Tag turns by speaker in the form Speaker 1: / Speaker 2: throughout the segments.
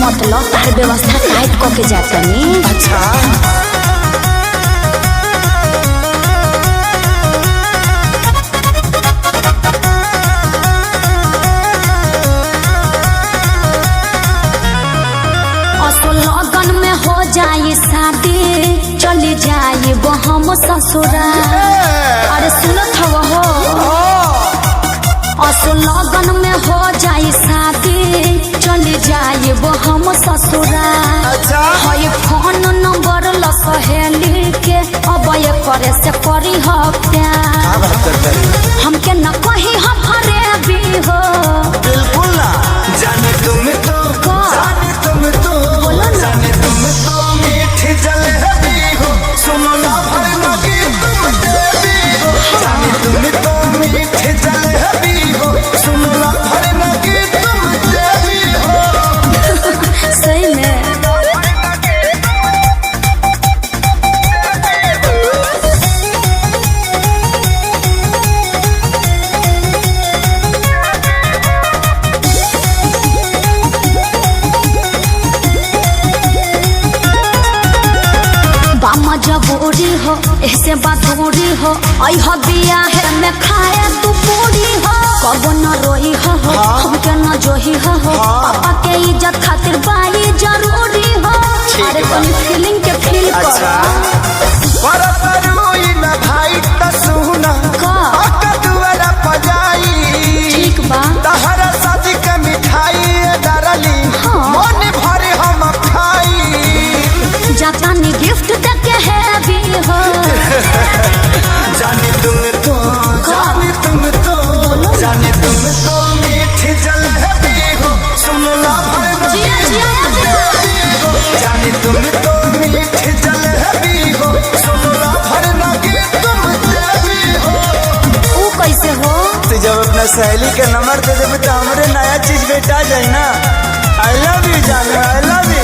Speaker 1: मतलब तार व्यवस्था टाइट करके जाता नहीं।
Speaker 2: अच्छा
Speaker 1: लगन में हो जाए शादी चली जाए वो हम ससुराल। अरे सुनत हो लगन में हो जाए शादी चली जाए वो हम ससुराल।
Speaker 2: अच्छा
Speaker 1: हई फोन नंबर ल सहेली के अब ये करे से करी हो प्यार। हमके न कही हम फरेबी हो
Speaker 2: बिल्कुल ना जाने तुम तो जाने तुम तो जाने तुम तो मीठी जलेबी हो सुनो ना भरना की तुम देवी हो। जाने तुम तो मीठी जलेबी हो सुनो ना भरना की तुम देवी हो।
Speaker 1: सही में जबूरी हो ऐसे बातूरी हो आई हो बिया है मैं खाए तू पूरी हो कब न रोई हो हमके न जोही हो पापा के इज्जत खातिर बाई जरूरी हो। अरे तनी फीलिंग के फील कर
Speaker 2: पर करूई ना भाई त सुना का दुआरा पजाई
Speaker 1: ठीक बा
Speaker 2: तहरा शादी के मिठाई डरली मन भरे हम खाई
Speaker 1: जाता नी गिफ्ट देके है भी हो।
Speaker 2: जाने तुम तो जाने तुम तो जाने तुम तो मीठी जलेबी हो सुनो ना जाने तुम तो मीठी जलेबी हो सुनो ना भरना की तुम देवी हो।
Speaker 1: वो कैसे हो
Speaker 2: तो जब अपना सहेली के नंबर दे देबे तो हमरे नया चीज बेटा जाए ना। आई लव यू जाने आई लव यू।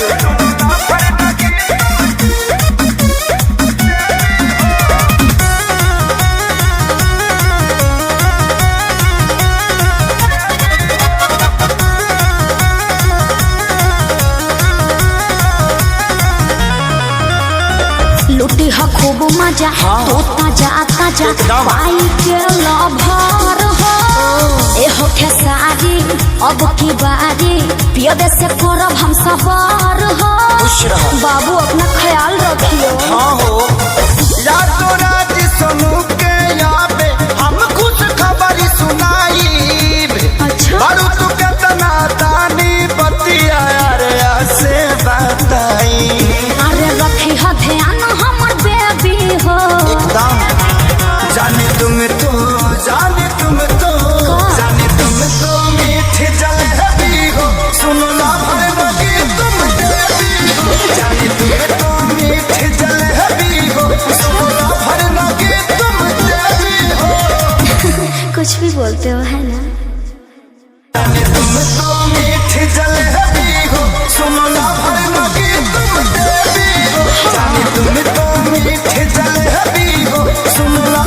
Speaker 1: लुटी हो खूब मजा तो ताजा पाई के लभर हो ए हो खेसारी अब की बारी पियबे से करब हम सवार हो। बाबू अपना ख्याल रखियो।
Speaker 2: हाँ हो रातों रात सोनू के याबे हम खुश खबरी सुनाई।
Speaker 1: अच्छा
Speaker 2: बारू तू कितना दानी बतिया रे से बताई।
Speaker 1: अरे रखी हो ध्यान हमर बेबी हो
Speaker 2: एकदम जाने तुम तो जाने तुम तो जाने तुम तो मीठी जलेबी हो सुनो ना भरना की तुम देवी हो। जाने तुम तो मीठी जलेबी हो सुनो ना भरना की तुम देवी हो।
Speaker 1: कुछ भी बोलते हो है ना।
Speaker 2: जाने तुम तो मीठी जलेबी हो सुनो ना भरना की तुम देवी हो। जाने तुम तो मीठी जलेबी हो सुनो ना